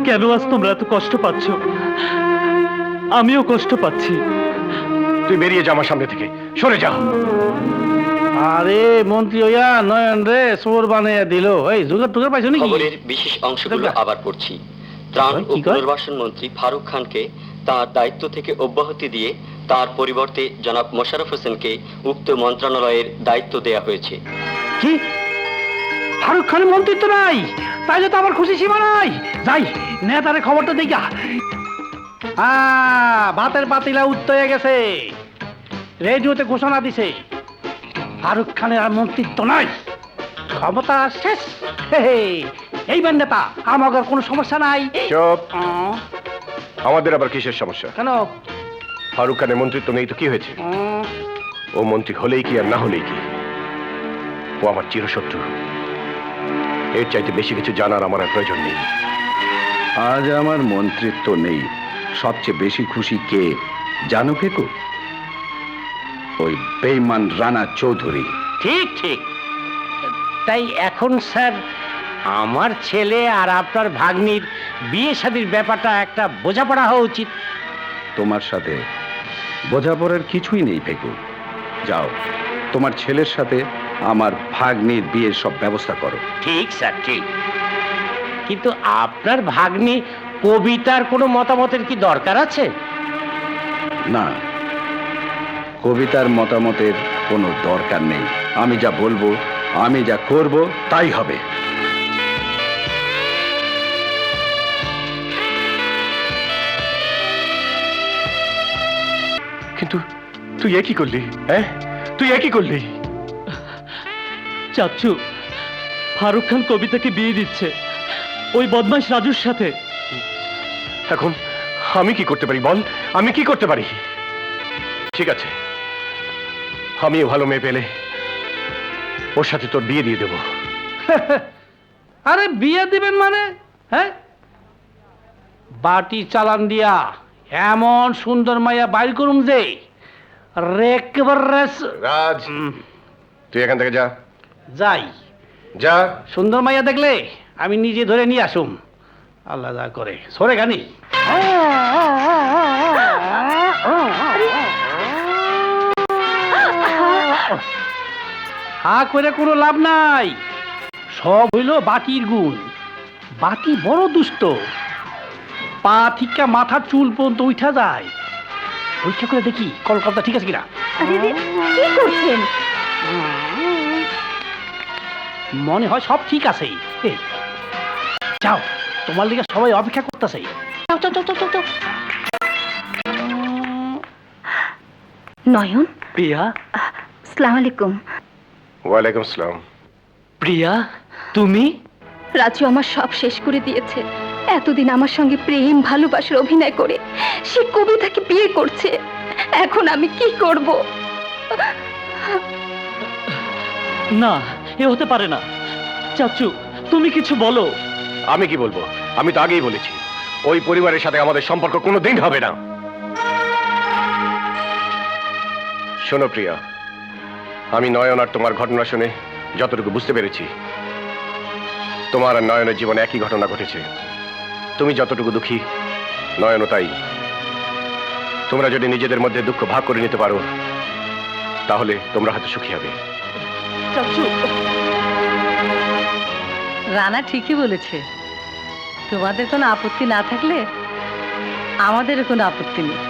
কেন আজ তোমরা এত কষ্ট পাচ্ছ? আমিও কষ্ট পাচ্ছি। তুই বেরিয়ে যা আমার সামনে থেকে, সরে যা। আরে মন্ত্রী হইয়া নয়ন রে চোর বানাইয়া দিল। এই জোগাড় টুগার পাইছো নাকি? খবরের বিশেষ অংশগুলো আবার পড়ছি। ত্রাণ ও পুনর্বাসন মন্ত্রী ফারুক খানকে তার দায়িত্ব থেকে অব্যাহতি দিয়ে তার পরিবর্তে জনাব মোশাররফ হোসেনকে উক্ত মন্ত্রণালয়ের দায়িত্ব দেয়া হয়েছে। কি ফারুক খানের মন্ত্রিত্ব নাই? তাইলে তো আমার খুশি সীমা নাই। যাই নেতারে খবরটা দেখা। ভাতের পাতিলা উত্তর হয়ে গেছে, রেডিওতে ঘোষণা দিছে ফারুক খানের আর মন্ত্রিত্ব নাই, ক্ষমতা শেষ। এইবার নেতা আমাদের কোনো সমস্যা নাই। চুপ। আমাদের আবার কিসের সমস্যা? কেন? ফারুক খানের মন্ত্রিত্ব নেই তো কি হয়েছে? ও মন্ত্রী হলেই কি আর না হলেই কি? ও আমার চিরশত্রু। এর চাইতে বেশি কিছু জানার আমার আর প্রয়োজন নেই। আজ আমার মন্ত্রিত্ব নেই, সবচেয়ে বেশি খুশি কে জানো ফেকু? ওই বেঈমান রানা চৌধুরী। ঠিক ঠিক। তাই এখন স্যার আমার ছেলে আর আপনার ভাগ্নির বিয়ে শাদীর ব্যাপারটা একটা বোঝাপড়া হওয়া উচিত। তোমার সাথে বোঝাপড়ার কিছুই নেই ফেকু। যাও তোমার ছেলের সাথে আমার ভাগ্নির বিয়ের সব ব্যবস্থা করো। ঠিক স্যার ঠিক, কিন্তু আপনার ভাগ্নি কবিতার কোনো মতামতের কি দরকার আছে? না, কবিতার মতামতের কোনো দরকার নেই। আমি যা বলবো, আমি যা করব তাই হবে। কিন্তু তুই একই করলি, হ্যাঁ? তুই একই করলি। চাচ্ছু, ফারুক খান কবিতাকে বিয়ে দিচ্ছে ওই বদমাশ রাজুর সাথে। এখন আমি কি করতে পারি বল? আমি কি করতে পারি? ঠিক আছে, আমিও ভালো মেয়ে পেলে ওর সাথে তোর বিয়ে দিয়ে দেব। আরে বিয়ে দিবেন মানে? হ্যাঁ, বাটি চালান দিয়া এমন সুন্দর মাইয়া বাইর করুম যে রাজ, তুই এখান থেকে যা। যাই, যা। সুন্দর মাইয়া দেখলে আমি নিজে ধরে নিয়ে আসুম। আল্লাহ যা করে সরে গানি। হা করে কোনো লাভ নাই, সব হইল বাটির গুণ। বাটি বড় দুষ্ট, পা থিকা মাথার চুল পর্যন্ত উঠা যায়। পরীক্ষা করে দেখি কলকাতা ঠিক আছে কিনা। কি করছেন? মনে হয় সব ঠিক আছে। যাও, তোমার লিগে সবাই অপেক্ষা করতেছে। নয়ন। প্রিয়া। আসসালামু আলাইকুম। ওয়ালাইকুম আসসালাম। প্রিয়া, তুমি? রাজু আমার সব শেষ করে দিয়েছে। এতদিন আমার সঙ্গে প্রেম ভালোবাসার অভিনয় করে সে কবিতাকে বিয়ে করছে। এখন আমি কি করব? না, এ হতে পারে না। চাচ্ছু, তুমি কিছু বলো। আমি কি বলবো? আমি তো আগেই বলেছি ওই পরিবারের সাথে আমাদের সম্পর্ক কোনোদিন হবে না। শোনো প্রিয়া, আমি নয়ন আর তোমার ঘটনা শুনে যতটুকু বুঝতে পেরেছি, তোমার আর নয়নের জীবনে একই ঘটনা ঘটেছে। তুমি যতটুকু দুঃখী, নয়নও তাই। তোমরা যদি নিজেদের মধ্যে দুঃখ ভাগ করে নিতে পারো, তাহলে তোমরা হয়তো সুখী হবে। চাচ্ছু, রানা ঠিকই বলেছে। তোমাদের কোনো আপত্তি না থাকলে আমাদেরও কোনো আপত্তি নেই।